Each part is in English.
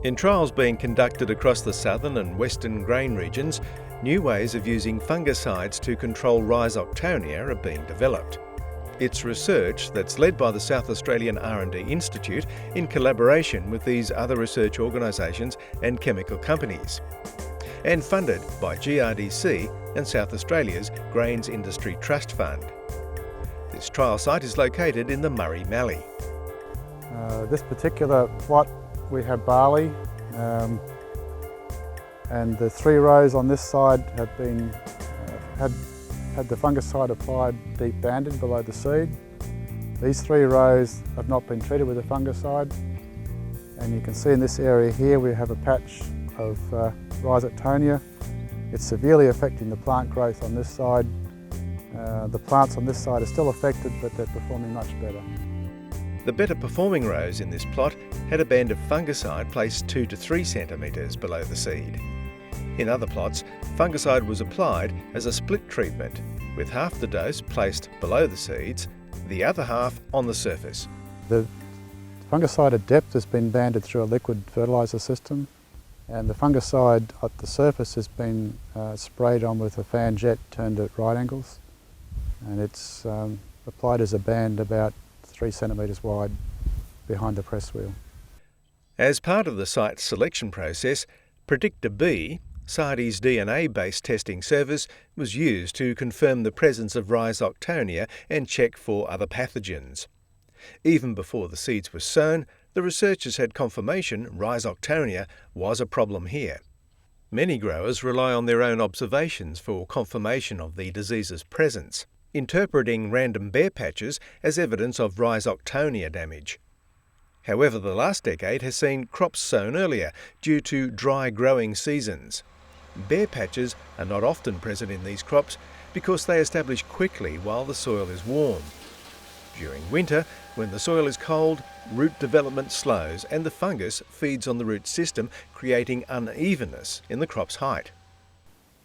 In trials being conducted across the southern and western grain regions, new ways of using fungicides to control Rhizoctonia are being developed. It's research that's led by the South Australian R&D Institute in collaboration with these other research organisations and chemical companies, and funded by GRDC and South Australia's Grains Industry Trust Fund. This trial site is located in the Murray Mallee. This particular plot we have barley, and the 3 rows on this side have been had the fungicide applied deep banded below the seed. These 3 rows have not been treated with a fungicide, and you can see in this area here we have a patch of Rhizoctonia. It's severely affecting the plant growth on this side. The plants on this side are still affected, but they're performing much better. The better performing rows in this plot had a band of fungicide placed 2 to 3 centimetres below the seed. In other plots, fungicide was applied as a split treatment, with half the dose placed below the seeds, the other half on the surface. The fungicide at depth has been banded through a liquid fertiliser system, and the fungicide at the surface has been sprayed on with a fan jet turned at right angles, and it's applied as a band about 3 centimetres wide behind the press wheel. As part of the site's selection process, Predictor B, SARDI's DNA-based testing service, was used to confirm the presence of Rhizoctonia and check for other pathogens. Even before the seeds were sown, the researchers had confirmation Rhizoctonia was a problem here. Many growers rely on their own observations for confirmation of the disease's presence, interpreting random bare patches as evidence of Rhizoctonia damage. However, the last decade has seen crops sown earlier due to dry growing seasons. Bare patches are not often present in these crops because they establish quickly while the soil is warm. During winter, when the soil is cold, root development slows and the fungus feeds on the root system, creating unevenness in the crop's height.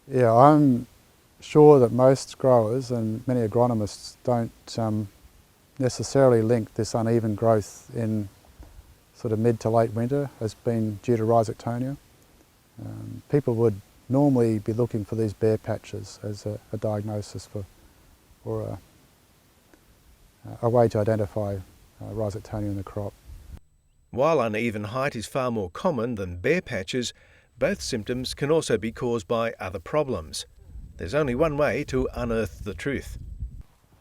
Yeah, I'm sure that most growers and many agronomists don't necessarily link this uneven growth in sort of mid to late winter as being due to Rhizoctonia. People would normally be looking for these bare patches as a diagnosis or a way to identify Rhizoctonia in the crop. While uneven height is far more common than bare patches, both symptoms can also be caused by other problems. There's only one way to unearth the truth.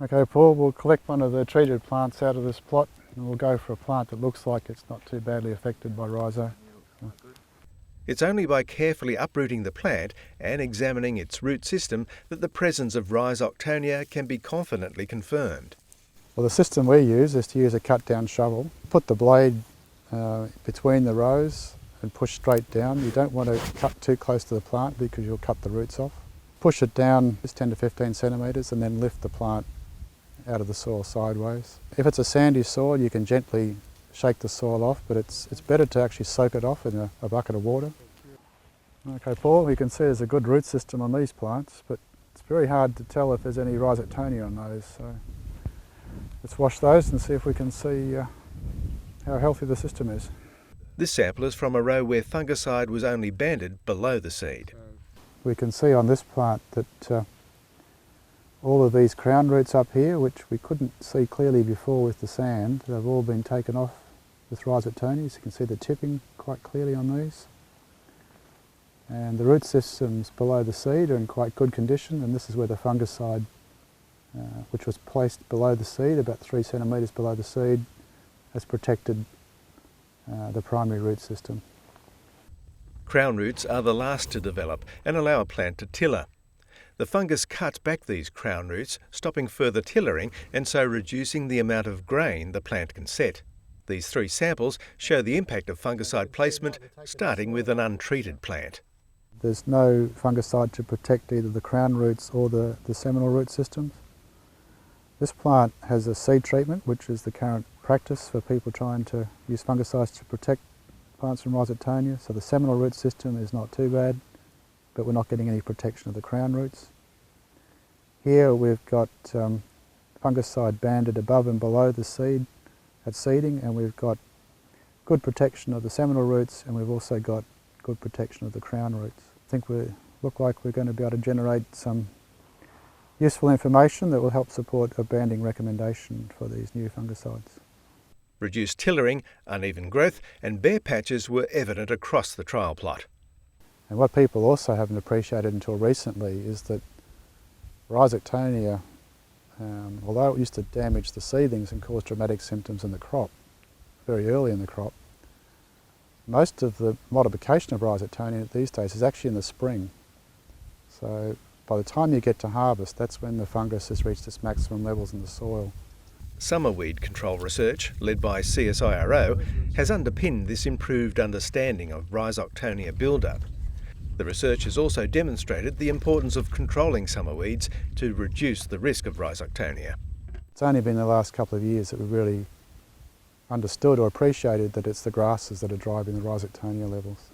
Okay, Paul, we'll collect one of the treated plants out of this plot and we'll go for a plant that looks like it's not too badly affected by rhizo. It's only by carefully uprooting the plant and examining its root system that the presence of Rhizoctonia can be confidently confirmed. Well, the system we use is to use a cut-down shovel. Put the blade between the rows and push straight down. You don't want to cut too close to the plant because you'll cut the roots off. Push it down just 10 to 15 centimetres and then lift the plant out of the soil sideways. If it's a sandy soil, you can gently shake the soil off, but it's better to actually soak it off in a bucket of water. Okay, Paul, you can see there's a good root system on these plants, but it's very hard to tell if there's any Rhizoctonia on those. So let's wash those and see if we can see how healthy the system is. This sample is from a row where fungicide was only banded below the seed. We can see on this plant that all of these crown roots up here, which we couldn't see clearly before with the sand, they've all been taken off with Rhizoctonia. So you can see the tipping quite clearly on these. And the root systems below the seed are in quite good condition, and this is where the fungicide, which was placed below the seed, about 3 centimetres below the seed, has protected the primary root system. Crown roots are the last to develop and allow a plant to tiller. The fungus cuts back these crown roots, stopping further tillering and so reducing the amount of grain the plant can set. These 3 samples show the impact of fungicide placement, starting with an untreated plant. There's no fungicide to protect either the crown roots or the seminal root systems. This plant has a seed treatment, which is the current practice for people trying to use fungicides to protect plants from Rhizoctonia, so the seminal root system is not too bad, but we're not getting any protection of the crown roots. Here we've got fungicide banded above and below the seed at seeding, and we've got good protection of the seminal roots, and we've also got good protection of the crown roots. I think we look like we're going to be able to generate some useful information that will help support a banding recommendation for these new fungicides. Reduced tillering, uneven growth and bare patches were evident across the trial plot. And what people also haven't appreciated until recently is that Rhizoctonia, although it used to damage the seedlings and cause dramatic symptoms in the crop, very early in the crop, most of the modification of Rhizoctonia these days is actually in the spring. So by the time you get to harvest, that's when the fungus has reached its maximum levels in the soil. Summer weed control research, led by CSIRO, has underpinned this improved understanding of Rhizoctonia build-up. The research has also demonstrated the importance of controlling summer weeds to reduce the risk of Rhizoctonia. It's only been the last couple of years that we've really understood or appreciated that it's the grasses that are driving the Rhizoctonia levels.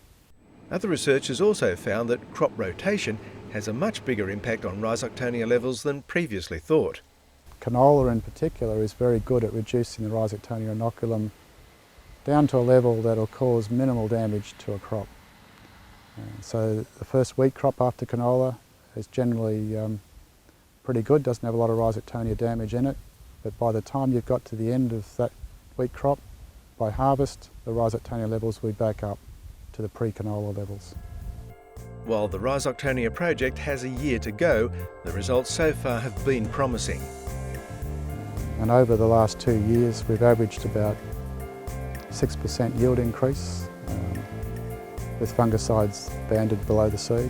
Other research has also found that crop rotation has a much bigger impact on Rhizoctonia levels than previously thought. Canola in particular is very good at reducing the Rhizoctonia inoculum down to a level that will cause minimal damage to a crop. So the first wheat crop after canola is generally pretty good, doesn't have a lot of Rhizoctonia damage in it, but by the time you've got to the end of that wheat crop, by harvest, the Rhizoctonia levels will be back up to the pre-canola levels. While the Rhizoctonia project has a year to go, the results so far have been promising. And over the last 2 years, we've averaged about 6% yield increase with fungicides banded below the seed.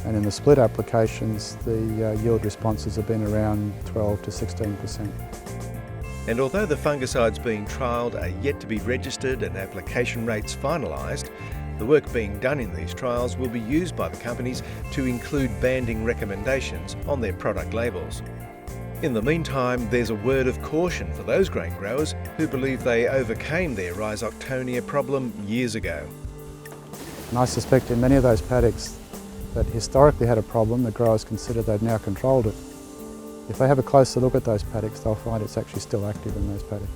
And in the split applications, the yield responses have been around 12 to 16%. And although the fungicides being trialled are yet to be registered and application rates finalised, the work being done in these trials will be used by the companies to include banding recommendations on their product labels. In the meantime, there's a word of caution for those grain growers who believe they overcame their Rhizoctonia problem years ago. And I suspect in many of those paddocks that historically had a problem, the growers consider they've now controlled it. If they have a closer look at those paddocks, they'll find it's actually still active in those paddocks.